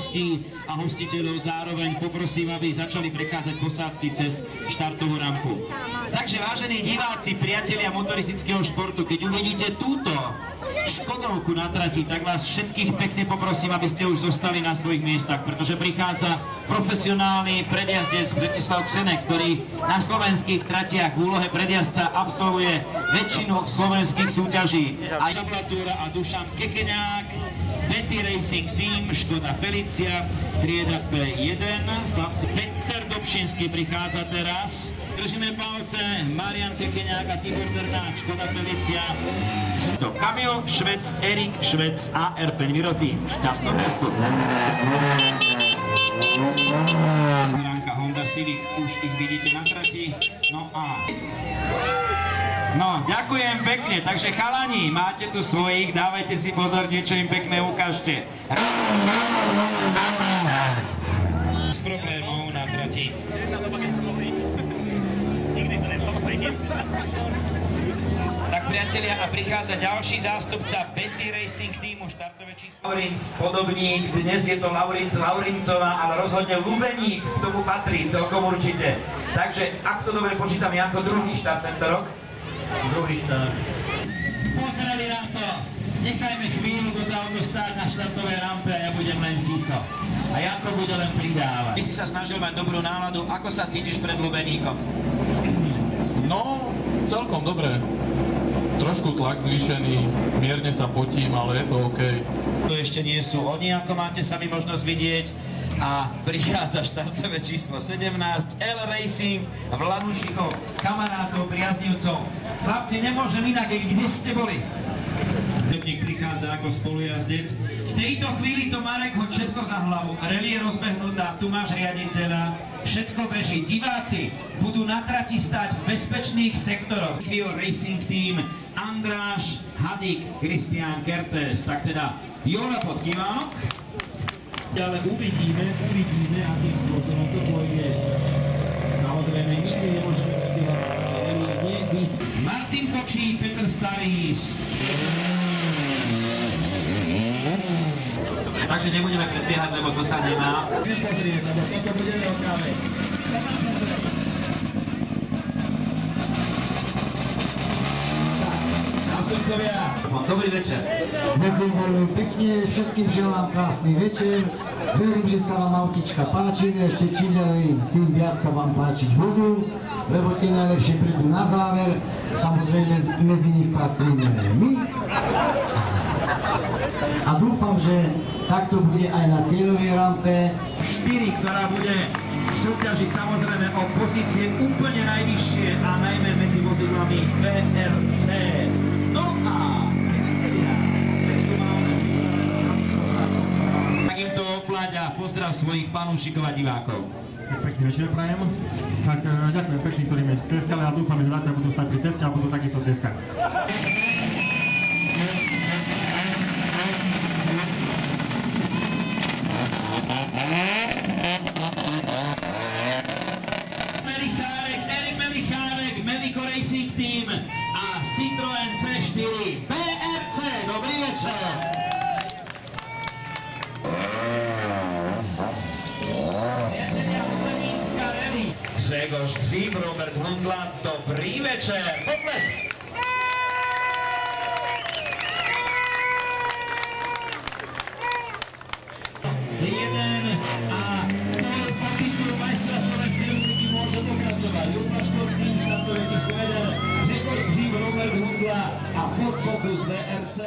hostí a hostiteľov. Zároveň poprosím, aby začali prechádzať posádky cez štartovú rampu. Takže vážení diváci, priatelia motoristického športu, keď uvidíte túto Škodovku na trati, tak vás všetkých pekne poprosím, aby ste už zostali na svojich miestach, pretože prichádza profesionálny predjazdec Bretislav Ksenek, ktorý na slovenských tratiach v úlohe predjazdca absolvuje väčšinu slovenských súťaží. A Čablatúra a Dušan Kekeňák, Betty Racing Team, Škoda Felicia, trieda P1, chlapci Peter Dobšinský prichádza teraz. Držíme palce, Marian Kekeňák a Tibor Drnáč, Škoda Felicia. Sú to Kamil Švec, Erik Švec a Erpen Virotý. Šťastnú cestu. Ranka Honda Civic, už ich vidíte na trati. No, ďakujem pekne, takže chalani, máte tu svojich, dávajte si pozor, niečo im pekné ukážte. S problémov na trati. Tak priatelia, a prichádza ďalší zástupca Betty Racing Teamu, štartové číslo. Laurinc Podobník, dnes je to Laurinc Laurincová, ale rozhodne Lubeník k tomu patrí, celkom určite. Takže, ak to dobre počítam, Janko, druhý štart tento rok? Druhý štart. Pozreli na to, nechajme chvíľu do toho dostať na štartovej rampe a ja budem len ticho. A Janko bude len pridávať. Ty si sa snažil mať dobrú náladu, ako sa cítiš pred Lubeníkom? No, celkom dobre. Trošku tlak zvýšený, mierne sa potím, ale je to OK. To ešte nie sú oni, ako máte sami možnosť vidieť. A prichádza štartové číslo 17, L Racing, Vladušikov, kamarátov, priaznivcov. Chlapci, nemôžem inak, kde ste boli? Dotník prichádza ako spolujazdec. V tejto chvíli to Marek hoď všetko za hlavu. Rally je rozbehnutá, tu máš riaditeľa, všetko beží. Diváci budú na trati stať v bezpečných sektoroch. Quio Racing Team, Andráš Hadik, Kristián Kertész. Tak teda Jola pod kývánok. Ale uvidíme, akým spôsobom to pôjde. Samozrejme, nikdy nemôžeme predbiehovať, že rally nie vysí. Martin Kočí, Petr Starý. Takže nebudeme predbiehať, lebo to sa nemá. Pozrieť, lebo toto bude veľká vec. Dobrý večer. Ďakujem veľmi pekne, všetkým želám krásny večer. Verím, že sa vám autička páčili, ešte čím ďalej, tým viac sa vám páčiť budú, lebo tie najlepšie prídu na záver. Samozrejme, medzi nich patríme my. A dúfam, že takto bude aj na cieľovej rampe. 4, ktorá bude súťažiť samozrejme o pozície úplne najvyššie a najmä medzi vozidlami VRC. No a tak im to oplať a pozdrav svojich fanúšikov a divákov. Pekný večer prajem. Tak ďakujem pekný, ktorí mi tleskali a dúfam, že zatiaľ budú stať pri ceste a budú takisto tleskať. Racing Team a Citroën C4 BRC. Dobrý večer. Grzegorz Gzib, Robert Hundla. Dobrý večer. Potlesk. Jeden a po titulu majstra Slovenskej republiky môže pokračovať. Ultrasport Team, štartové číslo 1, Grzegorz Gzib, Robert Hundla a Ford Focus VRC.